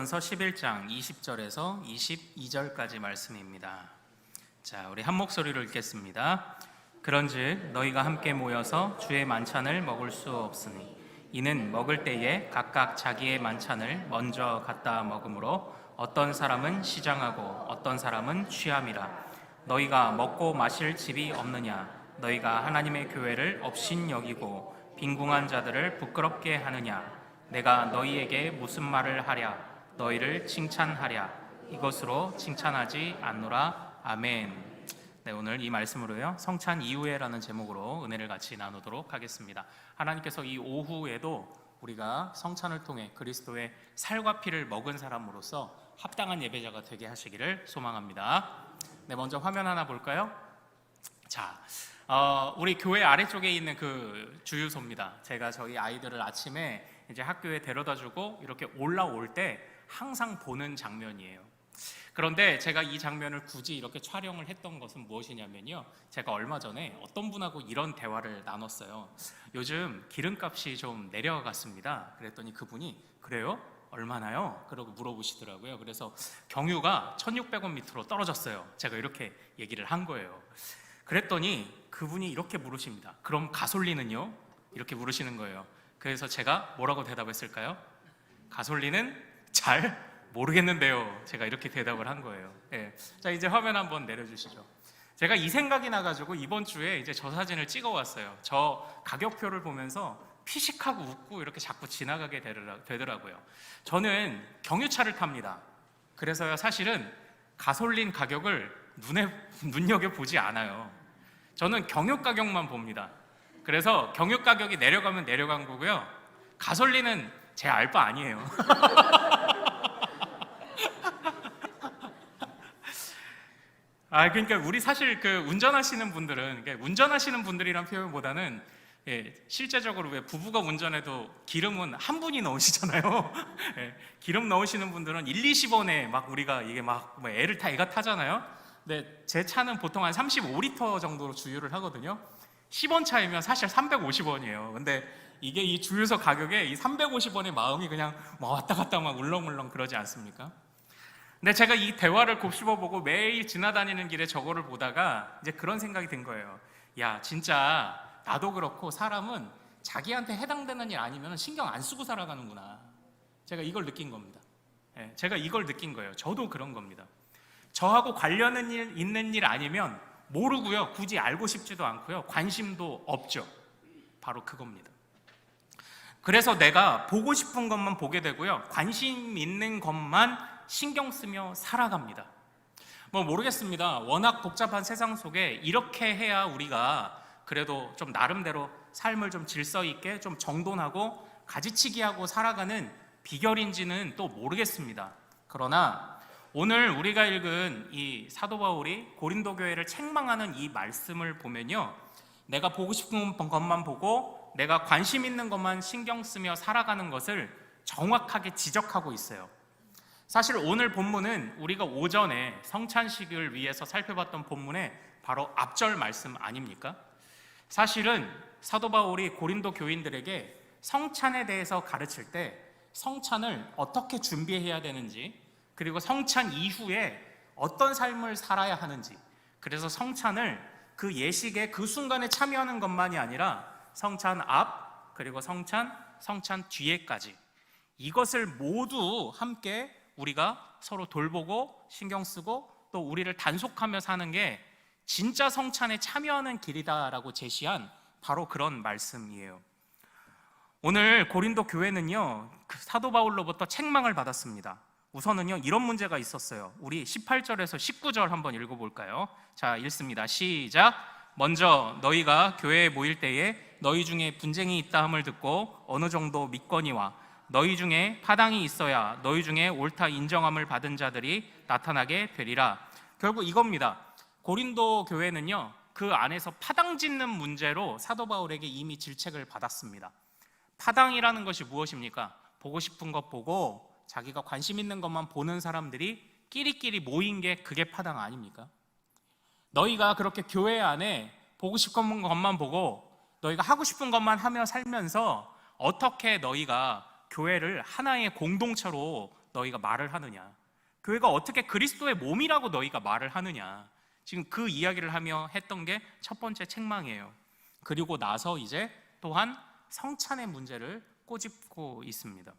고린도전서 11장 20절에서 22절까지 말씀입니다. 자, 우리 한 목소리로 읽겠습니다. 그런즉 너희가 함께 모여서 주의 만찬을 먹을 수 없으니 이는 먹을 때에 각각 자기의 만찬을 먼저 갖다 먹으므로 어떤 사람은 시장하고 어떤 사람은 취함이라. 너희가 먹고 마실 집이 없느냐? 너희가 하나님의 교회를 업신 여기고 빈궁한 자들을 부끄럽게 하느냐? 내가 너희에게 무슨 말을 하랴? 너희를 칭찬하랴? 이것으로 칭찬하지 않노라. 아멘. 네, 오늘 이 말씀으로요, 성찬 이후에라는 제목으로 은혜를 같이 나누도록 하겠습니다. 하나님께서 이 오후에도 우리가 성찬을 통해 그리스도의 살과 피를 먹은 사람으로서 합당한 예배자가 되게 하시기를 소망합니다. 네, 먼저 화면 하나 볼까요? 자, 우리 교회 아래쪽에 있는 그 주유소입니다. 제가 저희 아이들을 아침에 이제 학교에 데려다주고 이렇게 올라올 때 항상 보는 장면이에요. 그런데 제가 이 장면을 굳이 이렇게 촬영을 했던 것은 무엇이냐면요, 제가 얼마 전에 어떤 분하고 이런 대화를 나눴어요. 요즘 기름값이 좀 내려갔습니다. 그랬더니 그분이 그래요? 얼마나요? 그러고 물어보시더라고요. 그래서 경유가 1,600원 밑으로 떨어졌어요. 제가 이렇게 얘기를 한 거예요. 그랬더니 그분이 이렇게 물으십니다. 그럼 가솔린은요? 이렇게 물으시는 거예요. 그래서 제가 뭐라고 대답했을까요? 가솔린은 잘 모르겠는데요. 제가 이렇게 대답을 한 거예요. 네. 자, 이제 화면 한번 내려주시죠. 제가 이 생각이 나가지고 이번 주에 이제 저 사진을 찍어왔어요. 저 가격표를 보면서 피식하고 웃고 이렇게 자꾸 지나가게 되더라고요. 저는 경유차를 탑니다. 그래서요, 사실은 가솔린 가격을 눈여겨보지 않아요. 저는 경유 가격만 봅니다. 그래서 경유 가격이 내려가면 내려간 거고요, 가솔린은 제 알 바 아니에요. 그러니까 우리 사실 그 운전하시는 분들은, 그러니까 운전하시는 분들이란 표현보다는 실제적으로 왜 부부가 운전해도 기름은 한 분이 넣으시잖아요. 기름 넣으시는 분들은 1-20원에 막 우리가 이게 막 애가 타잖아요. 근데 제 차는 보통 한 35리터 정도로 주유를 하거든요. 10원 차이면 사실 350원이에요. 근데 이게 이 주유소 가격에 이 350원의 마음이 그냥 막 왔다 갔다 막 울렁울렁 그러지 않습니까? 근데 제가 이 대화를 곱씹어보고 매일 지나다니는 길에 저거를 보다가 이제 그런 생각이 든 거예요. 야, 진짜 나도 그렇고 사람은 자기한테 해당되는 일 아니면 신경 안 쓰고 살아가는구나. 제가 이걸 느낀 겁니다. 제가 이걸 느낀 거예요. 저도 그런 겁니다. 저하고 관련 있는 일 아니면 모르고요, 굳이 알고 싶지도 않고요, 관심도 없죠. 바로 그겁니다. 그래서 내가 보고 싶은 것만 보게 되고요, 관심 있는 것만 신경 쓰며 살아갑니다. 모르겠습니다. 워낙 복잡한 세상 속에 이렇게 해야 우리가 그래도 좀 나름대로 삶을 좀 질서 있게 좀 정돈하고 가지치기하고 살아가는 비결인지는 또 모르겠습니다. 그러나 오늘 우리가 읽은 이 사도 바울이 고린도 교회를 책망하는 이 말씀을 보면요, 내가 보고 싶은 것만 보고 내가 관심 있는 것만 신경 쓰며 살아가는 것을 정확하게 지적하고 있어요. 사실 오늘 본문은 우리가 오전에 성찬식을 위해서 살펴봤던 본문의 바로 앞절 말씀 아닙니까? 사실은 사도 바울이 고린도 교인들에게 성찬에 대해서 가르칠 때 성찬을 어떻게 준비해야 되는지, 그리고 성찬 이후에 어떤 삶을 살아야 하는지, 그래서 성찬을 그 예식의 그 순간에 참여하는 것만이 아니라 성찬 앞, 그리고 성찬 뒤에까지 이것을 모두 함께 우리가 서로 돌보고 신경 쓰고 또 우리를 단속하며 사는 게 진짜 성찬에 참여하는 길이다라고 제시한 바로 그런 말씀이에요. 오늘 고린도 교회는요, 그 사도 바울로부터 책망을 받았습니다. 우선은요, 이런 문제가 있었어요. 우리 18절에서 19절 한번 읽어볼까요? 자, 읽습니다. 시작. 먼저 너희가 교회에 모일 때에 너희 중에 분쟁이 있다 함을 듣고 어느 정도 믿거니와 너희 중에 파당이 있어야 너희 중에 옳다 인정함을 받은 자들이 나타나게 되리라. 결국 이겁니다. 고린도 교회는요, 그 안에서 파당 짓는 문제로 사도 바울에게 이미 질책을 받았습니다. 파당이라는 것이 무엇입니까? 보고 싶은 것 보고 자기가 관심 있는 것만 보는 사람들이 끼리끼리 모인 게 그게 파당 아닙니까? 너희가 그렇게 교회 안에 보고 싶은 것만 보고 너희가 하고 싶은 것만 하며 살면서 어떻게 너희가 교회를 하나의 공동체로 너희가 말을 하느냐? 교회가 어떻게 그리스도의 몸이라고 너희가 말을 하느냐? 지금 그 이야기를 하며 했던 게 첫 번째 책망이에요. 그리고 나서 이제 또한 성찬의 문제를 꼬집고 있습니다.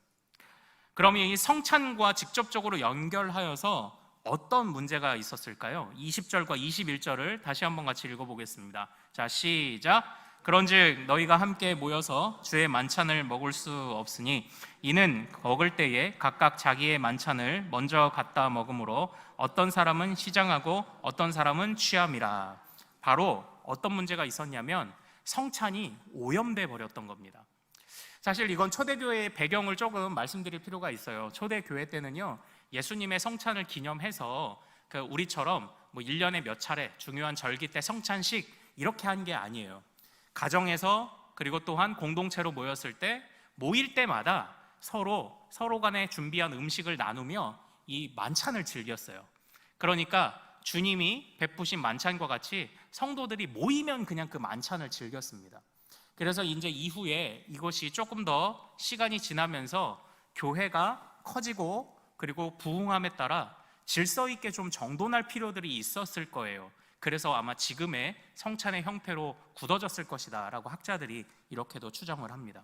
그러면 이 성찬과 직접적으로 연결하여서 어떤 문제가 있었을까요? 20절과 21절을 다시 한번 같이 읽어보겠습니다. 자, 시작. 그런즉 너희가 함께 모여서 주의 만찬을 먹을 수 없으니 이는 먹을 때에 각각 자기의 만찬을 먼저 갖다 먹으므로 어떤 사람은 시장하고 어떤 사람은 취함이라. 바로 어떤 문제가 있었냐면 성찬이 오염돼 버렸던 겁니다. 사실 이건 초대교회의 배경을 조금 말씀드릴 필요가 있어요. 초대교회 때는요, 예수님의 성찬을 기념해서 우리처럼 뭐 1년에 몇 차례 중요한 절기 때 성찬식 이렇게 한 게 아니에요. 가정에서 그리고 또한 공동체로 모였을 때 모일 때마다 서로 간에 준비한 음식을 나누며 이 만찬을 즐겼어요. 그러니까 주님이 베푸신 만찬과 같이 성도들이 모이면 그냥 그 만찬을 즐겼습니다. 그래서 이제 이후에 이것이 조금 더 시간이 지나면서 교회가 커지고 그리고 부흥함에 따라 질서 있게 좀 정돈할 필요들이 있었을 거예요. 그래서 아마 지금의 성찬의 형태로 굳어졌을 것이다 라고 학자들이 이렇게도 추정을 합니다.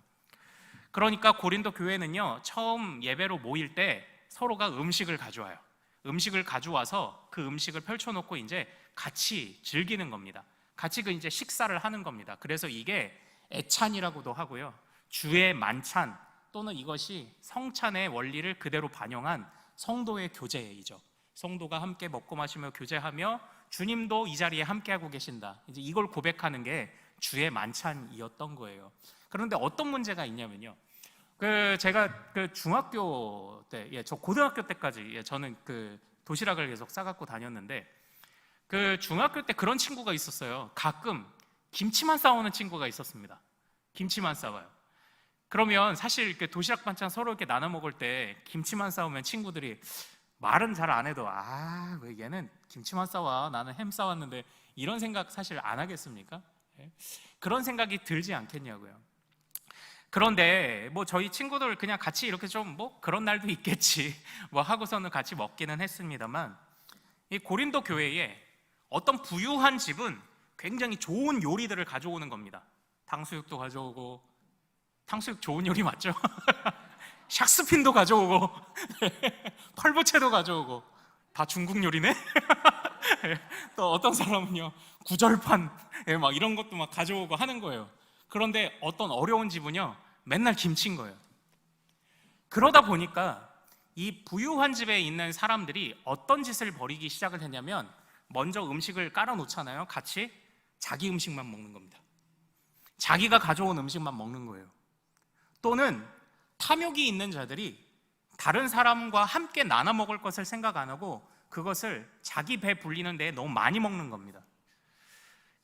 그러니까 고린도 교회는요, 처음 예배로 모일 때 서로가 음식을 가져와요. 음식을 가져와서 그 음식을 펼쳐놓고 이제 같이 즐기는 겁니다. 같이 이제 식사를 하는 겁니다. 그래서 이게 애찬이라고도 하고요, 주의 만찬 또는 이것이 성찬의 원리를 그대로 반영한 성도의 교제이죠. 성도가 함께 먹고 마시며 교제하며 주님도 이 자리에 함께하고 계신다, 이제 이걸 고백하는 게 주의 만찬이었던 거예요. 그런데 어떤 문제가 있냐면요, 제가 중학교 때, 저 고등학교 때까지 저는 도시락을 계속 싸갖고 다녔는데 중학교 때 그런 친구가 있었어요. 가끔 김치만 싸오는 친구가 있었습니다. 김치만 싸와요. 그러면 사실 도시락 반찬 서로 이렇게 나눠 먹을 때 김치만 싸우면 친구들이 말은 잘 안 해도 왜 얘는 김치만 싸와, 나는 햄 싸왔는데, 이런 생각 사실 안 하겠습니까? 그런 생각이 들지 않겠냐고요. 그런데 뭐 저희 친구들 그냥 같이 이렇게 좀 뭐 그런 날도 있겠지 뭐 하고서는 같이 먹기는 했습니다만, 이 고린도 교회에 어떤 부유한 집은 굉장히 좋은 요리들을 가져오는 겁니다. 탕수육도 가져오고, 탕수육 좋은 요리 맞죠? 샥스핀도 가져오고 펄부채도 가져오고, 다 중국 요리네? 또 어떤 사람은요, 구절판 막 이런 것도 막 가져오고 하는 거예요. 그런데 어떤 어려운 집은요, 맨날 김치인 거예요. 그러다 보니까 이 부유한 집에 있는 사람들이 어떤 짓을 벌이기 시작을 했냐면, 먼저 음식을 깔아놓잖아요. 같이 자기 음식만 먹는 겁니다. 자기가 가져온 음식만 먹는 거예요. 또는 탐욕이 있는 자들이 다른 사람과 함께 나눠 먹을 것을 생각 안 하고 그것을 자기 배 불리는 데에 너무 많이 먹는 겁니다.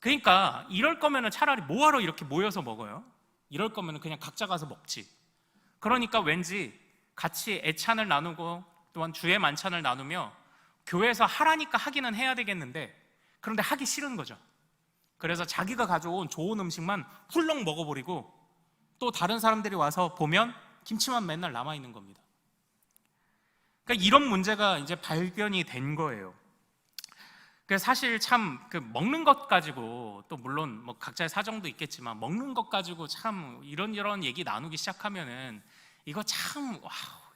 그러니까 이럴 거면 차라리 뭐하러 이렇게 모여서 먹어요? 이럴 거면 그냥 각자 가서 먹지. 그러니까 왠지 같이 애찬을 나누고 또한 주의 만찬을 나누며 교회에서 하라니까 하기는 해야 되겠는데, 그런데 하기 싫은 거죠. 그래서 자기가 가져온 좋은 음식만 훌렁 먹어버리고, 또 다른 사람들이 와서 보면 김치만 맨날 남아있는 겁니다. 그러니까 이런 문제가 이제 발견이 된 거예요. 사실 참 먹는 것 가지고, 또 물론 뭐 각자의 사정도 있겠지만 먹는 것 가지고 참 이런 얘기 나누기 시작하면은 이거 참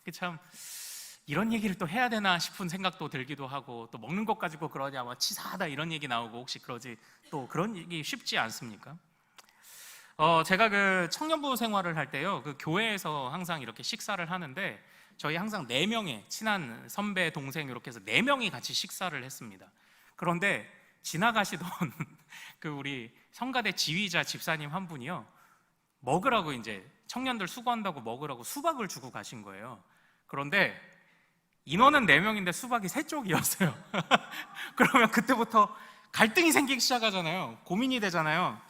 이게 참 이런 얘기를 또 해야 되나 싶은 생각도 들기도 하고, 또 먹는 것 가지고 그러냐 뭐 치사하다 이런 얘기 나오고, 혹시 그러지 또 그런 얘기 쉽지 않습니까? 제가 청년부 생활을 할 때요, 교회에서 항상 이렇게 식사를 하는데 저희 항상 4명의 친한 선배 동생 이렇게 해서 4명이 같이 식사를 했습니다. 그런데 지나가시던 우리 성가대 지휘자 집사님 한 분이요, 먹으라고 이제 청년들 수고한다고 먹으라고 수박을 주고 가신 거예요. 그런데 인원은 4명인데 수박이 3쪽이었어요. 그러면 그때부터 갈등이 생기기 시작하잖아요. 고민이 되잖아요.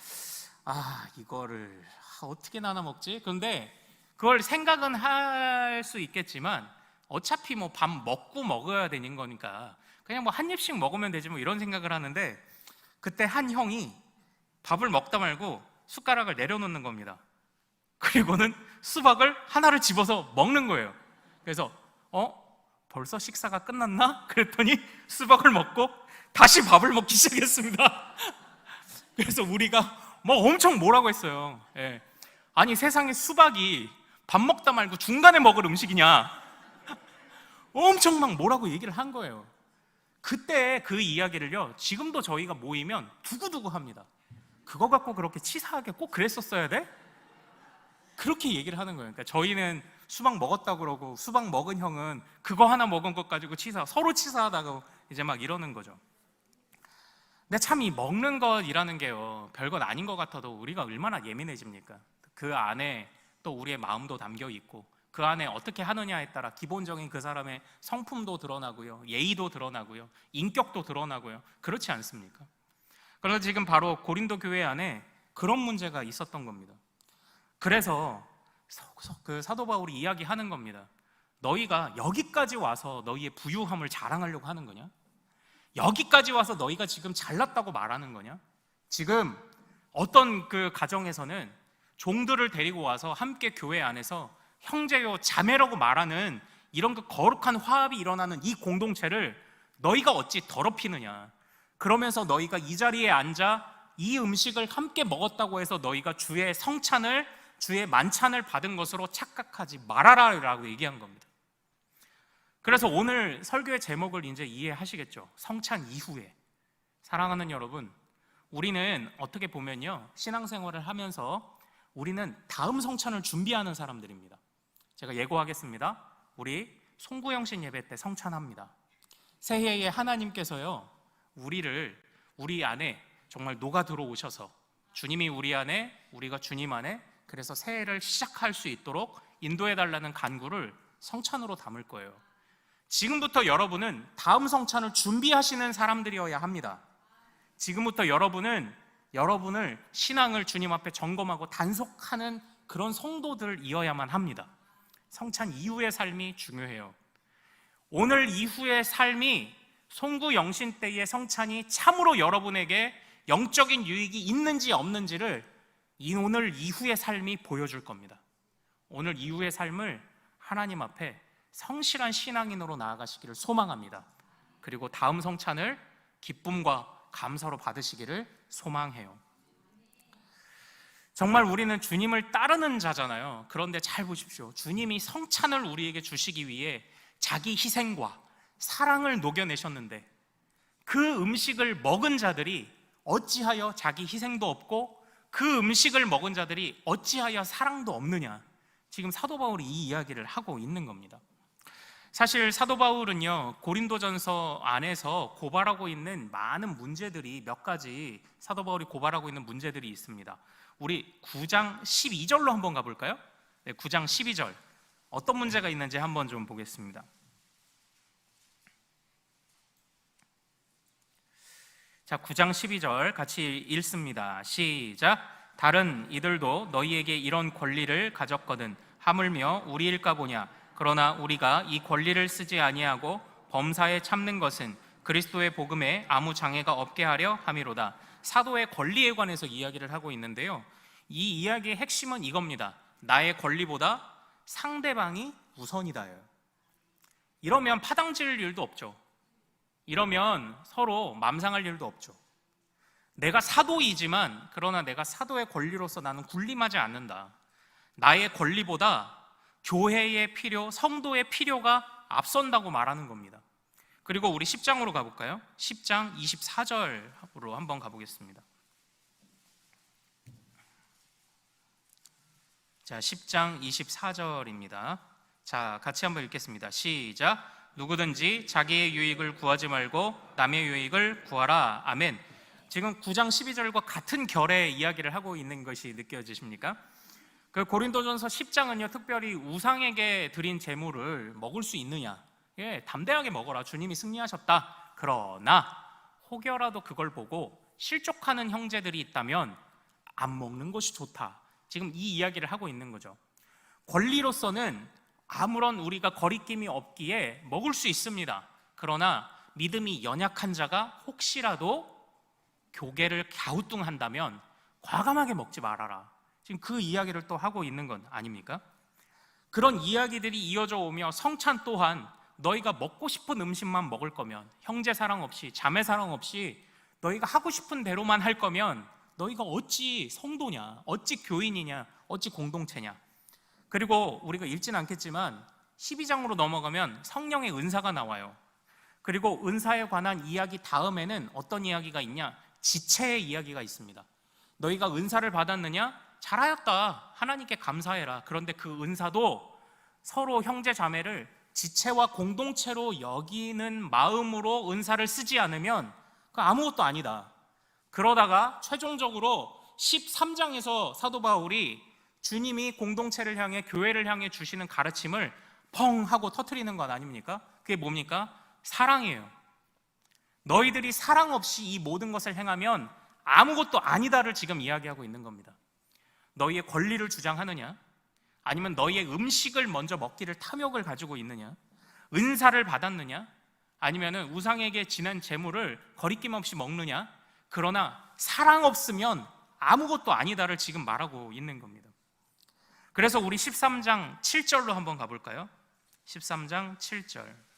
이거를 어떻게 나눠 먹지? 그런데 그걸 생각은 할 수 있겠지만 어차피 뭐 밥 먹고 먹어야 되는 거니까 그냥 뭐 한 입씩 먹으면 되지 뭐 이런 생각을 하는데, 그때 한 형이 밥을 먹다 말고 숟가락을 내려놓는 겁니다. 그리고는 수박을 하나를 집어서 먹는 거예요. 그래서 벌써 식사가 끝났나? 그랬더니 수박을 먹고 다시 밥을 먹기 시작했습니다. 그래서 우리가 뭐 엄청 뭐라고 했어요. 예. 아니 세상에 수박이 밥 먹다 말고 중간에 먹을 음식이냐? 엄청 막 뭐라고 얘기를 한 거예요. 그때 그 이야기를요, 지금도 저희가 모이면 두고두고 합니다. 그거 갖고 그렇게 치사하게 꼭 그랬었어야 돼? 그렇게 얘기를 하는 거예요. 그러니까 저희는 수박 먹었다고 그러고 수박 먹은 형은 그거 하나 먹은 것 가지고 서로 치사하다고 이제 막 이러는 거죠. 근데 참 이 먹는 것이라는 게요, 별것 아닌 것 같아도 우리가 얼마나 예민해집니까? 그 안에 또 우리의 마음도 담겨 있고 그 안에 어떻게 하느냐에 따라 기본적인 그 사람의 성품도 드러나고요, 예의도 드러나고요, 인격도 드러나고요. 그렇지 않습니까? 그래서 지금 바로 고린도 교회 안에 그런 문제가 있었던 겁니다. 그래서 그 사도 바울이 이야기하는 겁니다. 너희가 여기까지 와서 너희의 부유함을 자랑하려고 하는 거냐? 여기까지 와서 너희가 지금 잘났다고 말하는 거냐? 지금 어떤 그 가정에서는 종들을 데리고 와서 함께 교회 안에서 형제요 자매라고 말하는 이런 그 거룩한 화합이 일어나는 이 공동체를 너희가 어찌 더럽히느냐? 그러면서 너희가 이 자리에 앉아 이 음식을 함께 먹었다고 해서 너희가 주의 성찬을, 주의 만찬을 받은 것으로 착각하지 말아라라고 얘기한 겁니다. 그래서 오늘 설교의 제목을 이제 이해하시겠죠? 성찬 이후에. 사랑하는 여러분, 우리는 어떻게 보면요, 신앙생활을 하면서 우리는 다음 성찬을 준비하는 사람들입니다. 제가 예고하겠습니다. 우리 송구영신 예배 때 성찬합니다. 새해에 하나님께서요, 우리 안에 정말 녹아 들어오셔서 주님이 우리 안에, 우리가 주님 안에, 그래서 새해를 시작할 수 있도록 인도해달라는 간구를 성찬으로 담을 거예요. 지금부터 여러분은 다음 성찬을 준비하시는 사람들이어야 합니다. 지금부터 여러분은 여러분을 신앙을 주님 앞에 점검하고 단속하는 그런 성도들이어야만 합니다. 성찬 이후의 삶이 중요해요. 오늘 이후의 삶이 송구영신 때의 성찬이 참으로 여러분에게 영적인 유익이 있는지 없는지를 오늘 이후의 삶이 보여줄 겁니다. 오늘 이후의 삶을 하나님 앞에 성실한 신앙인으로 나아가시기를 소망합니다. 그리고 다음 성찬을 기쁨과 감사로 받으시기를 소망해요. 정말 우리는 주님을 따르는 자잖아요. 그런데 잘 보십시오. 주님이 성찬을 우리에게 주시기 위해 자기 희생과 사랑을 녹여내셨는데 그 음식을 먹은 자들이 어찌하여 자기 희생도 없고 그 음식을 먹은 자들이 어찌하여 사랑도 없느냐? 지금 사도 바울이 이 이야기를 하고 있는 겁니다. 사실 사도 바울은요, 고린도전서 안에서 고발하고 있는 많은 문제들이 몇 가지, 사도 바울이 고발하고 있는 문제들이 있습니다. 우리 9장 12절로 한번 가볼까요? 네, 9장 12절 어떤 문제가 있는지 한번 좀 보겠습니다. 자, 9장 12절 같이 읽습니다. 시작. 다른 이들도 너희에게 이런 권리를 가졌거든 하물며 우리일까 보냐. 그러나 우리가 이 권리를 쓰지 아니하고 범사에 참는 것은 그리스도의 복음에 아무 장애가 없게 하려 함이로다. 사도의 권리에 관해서 이야기를 하고 있는데요, 이 이야기의 핵심은 이겁니다. 나의 권리보다 상대방이 우선이다예요. 이러면 파당질 일도 없죠. 이러면 서로 맘상할 일도 없죠. 내가 사도이지만 그러나 내가 사도의 권리로서 나는 군림하지 않는다. 나의 권리보다 교회의 필요, 성도의 필요가 앞선다고 말하는 겁니다. 그리고 우리 10장으로 가볼까요? 10장 24절로 한번 가보겠습니다. 자, 10장 24절입니다. 자, 같이 한번 읽겠습니다. 시작. 누구든지 자기의 유익을 구하지 말고 남의 유익을 구하라. 아멘. 지금 9장 12절과 같은 결의 이야기를 하고 있는 것이 느껴지십니까? 그 고린도전서 10장은요, 특별히 우상에게 드린 제물을 먹을 수 있느냐? 예, 담대하게 먹어라. 주님이 승리하셨다. 그러나 혹여라도 그걸 보고 실족하는 형제들이 있다면 안 먹는 것이 좋다. 지금 이 이야기를 하고 있는 거죠. 권리로서는 아무런 우리가 거리낌이 없기에 먹을 수 있습니다. 그러나 믿음이 연약한 자가 혹시라도 교계를 갸우뚱한다면 과감하게 먹지 말아라. 지금 그 이야기를 또 하고 있는 건 아닙니까? 그런 이야기들이 이어져 오며 성찬 또한 너희가 먹고 싶은 음식만 먹을 거면, 형제 사랑 없이, 자매 사랑 없이 너희가 하고 싶은 대로만 할 거면 너희가 어찌 성도냐, 어찌 교인이냐, 어찌 공동체냐. 그리고 우리가 읽진 않겠지만 12장으로 넘어가면 성령의 은사가 나와요. 그리고 은사에 관한 이야기 다음에는 어떤 이야기가 있냐? 지체의 이야기가 있습니다. 너희가 은사를 받았느냐? 잘하였다, 하나님께 감사해라. 그런데 그 은사도 서로 형제 자매를 지체와 공동체로 여기는 마음으로 은사를 쓰지 않으면 그 아무것도 아니다. 그러다가 최종적으로 13장에서 사도 바울이 주님이 공동체를 향해, 교회를 향해 주시는 가르침을 펑 하고 터뜨리는 것 아닙니까? 그게 뭡니까? 사랑이에요. 너희들이 사랑 없이 이 모든 것을 행하면 아무것도 아니다를 지금 이야기하고 있는 겁니다. 너희의 권리를 주장하느냐? 아니면 너희의 음식을 먼저 먹기를 탐욕을 가지고 있느냐? 은사를 받았느냐? 아니면 우상에게 지낸 재물을 거리낌 없이 먹느냐? 그러나 사랑 없으면 아무것도 아니다를 지금 말하고 있는 겁니다. 그래서 우리 13장 7절로 한번 가볼까요? 13장 7절.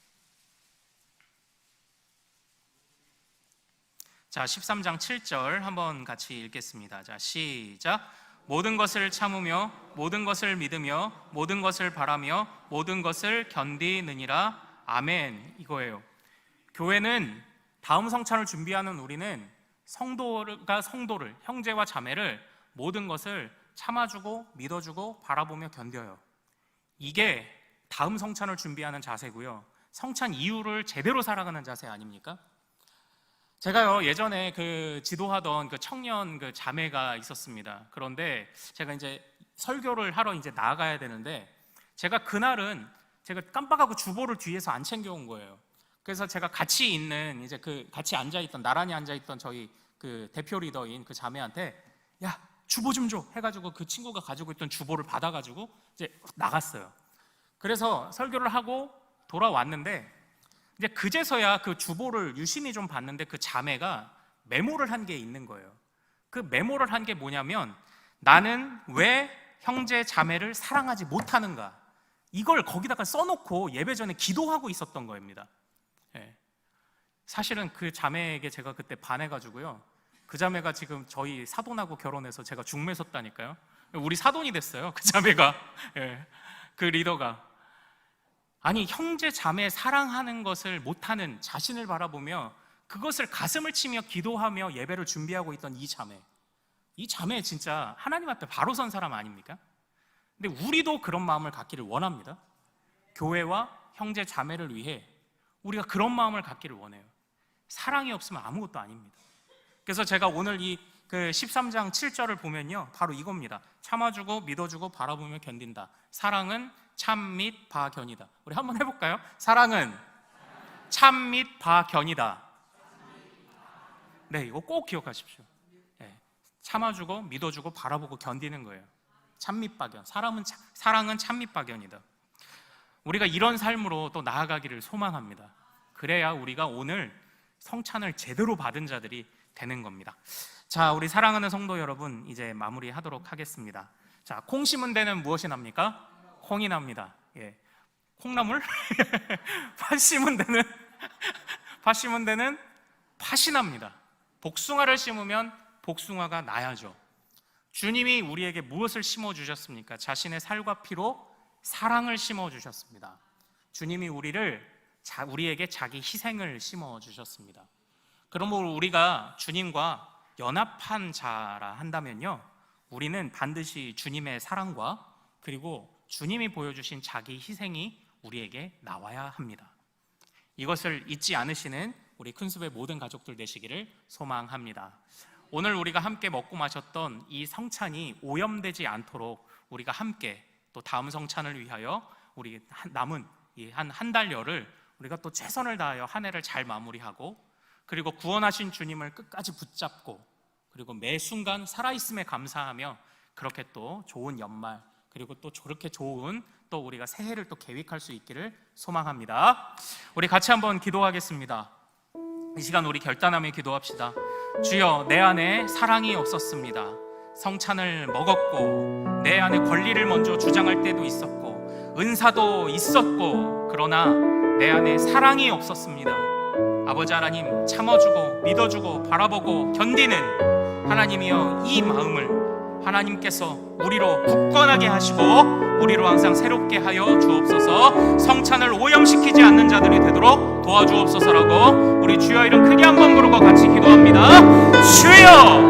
자, 13장 7절 한번 같이 읽겠습니다. 자, 시작. 모든 것을 참으며 모든 것을 믿으며 모든 것을 바라며 모든 것을 견디느니라. 아멘. 이거예요. 교회는 다음 성찬을 준비하는 우리는 성도를, 형제와 자매를 모든 것을 참아주고 믿어주고 바라보며 견뎌요. 이게 다음 성찬을 준비하는 자세고요. 성찬 이후를 제대로 살아가는 자세 아닙니까? 제가요, 예전에 지도하던 청년 자매가 있었습니다. 그런데 제가 이제 설교를 하러 이제 나가야 되는데, 제가 그날은 제가 깜빡하고 주보를 뒤에서 안 챙겨온 거예요. 그래서 제가 같이 있는, 이제 같이 앉아있던, 나란히 앉아있던 저희 대표 리더인 그 자매한테, 야, 주보 좀 줘 해가지고 그 친구가 가지고 있던 주보를 받아가지고 이제 나갔어요. 그래서 설교를 하고 돌아왔는데, 이제 그제서야 그 주보를 유심히 좀 봤는데 그 자매가 메모를 한 게 있는 거예요. 그 메모를 한 게 뭐냐면, 나는 왜 형제 자매를 사랑하지 못하는가, 이걸 거기다가 써놓고 예배 전에 기도하고 있었던 겁니다. 예. 사실은 그 자매에게 제가 그때 반해가지고요, 그 자매가 지금 저희 사돈하고 결혼해서 제가 중매섰다니까요. 우리 사돈이 됐어요, 그 자매가. 예. 그 리더가. 아니, 형제 자매 사랑하는 것을 못하는 자신을 바라보며 그것을 가슴을 치며 기도하며 예배를 준비하고 있던 이 자매 진짜 하나님 앞에 바로 선 사람 아닙니까? 근데 우리도 그런 마음을 갖기를 원합니다. 교회와 형제 자매를 위해 우리가 그런 마음을 갖기를 원해요. 사랑이 없으면 아무것도 아닙니다. 그래서 제가 오늘 이 13장 7절을 보면요, 바로 이겁니다. 참아주고 믿어주고 바라보며 견딘다. 사랑은 참 및 바견이다. 우리 한번 해볼까요? 사랑은 참 및 바견이다. 네, 이거 꼭 기억하십시오. 네, 참아주고 믿어주고 바라보고 견디는 거예요. 참 및 바견. 사랑은 참 및 바견이다. 우리가 이런 삶으로 또 나아가기를 소망합니다. 그래야 우리가 오늘 성찬을 제대로 받은 자들이 되는 겁니다. 자, 우리 사랑하는 성도 여러분, 이제 마무리하도록 하겠습니다. 자, 콩 심은 데는 무엇이 납니까? 콩이 납니다. 예. 콩나물? 팥 심은 데는 팥이 납니다. 복숭아를 심으면 복숭아가 나야죠. 주님이 우리에게 무엇을 심어주셨습니까? 자신의 살과 피로 사랑을 심어주셨습니다. 주님이 우리에게 자기 희생을 심어주셨습니다. 그러므로 우리가 주님과 연합한 자라 한다면요, 우리는 반드시 주님의 사랑과 그리고 주님이 보여주신 자기 희생이 우리에게 나와야 합니다. 이것을 잊지 않으시는 우리 큰숲의 모든 가족들 되시기를 소망합니다. 오늘 우리가 함께 먹고 마셨던 이 성찬이 오염되지 않도록 우리가 함께 또 다음 성찬을 위하여 우리 남은 이 한 달여를 우리가 또 최선을 다하여 한 해를 잘 마무리하고, 그리고 구원하신 주님을 끝까지 붙잡고, 그리고 매 순간 살아있음에 감사하며 그렇게 또 좋은 연말, 그리고 또 저렇게 좋은 또 우리가 새해를 또 계획할 수 있기를 소망합니다. 우리 같이 한번 기도하겠습니다. 이 시간 우리 결단하며 기도합시다. 주여, 내 안에 사랑이 없었습니다. 성찬을 먹었고 내 안에 권리를 먼저 주장할 때도 있었고 은사도 있었고, 그러나 내 안에 사랑이 없었습니다. 아버지 하나님, 참아주고 믿어주고 바라보고 견디는 하나님이여, 이 마음을 하나님께서 우리로 굳건하게 하시고 우리로 항상 새롭게 하여 주옵소서. 성찬을 오염시키지 않는 자들이 되도록 도와주옵소서라고 우리 주여 이름 크게 한번 부르고 같이 기도합니다. 주여!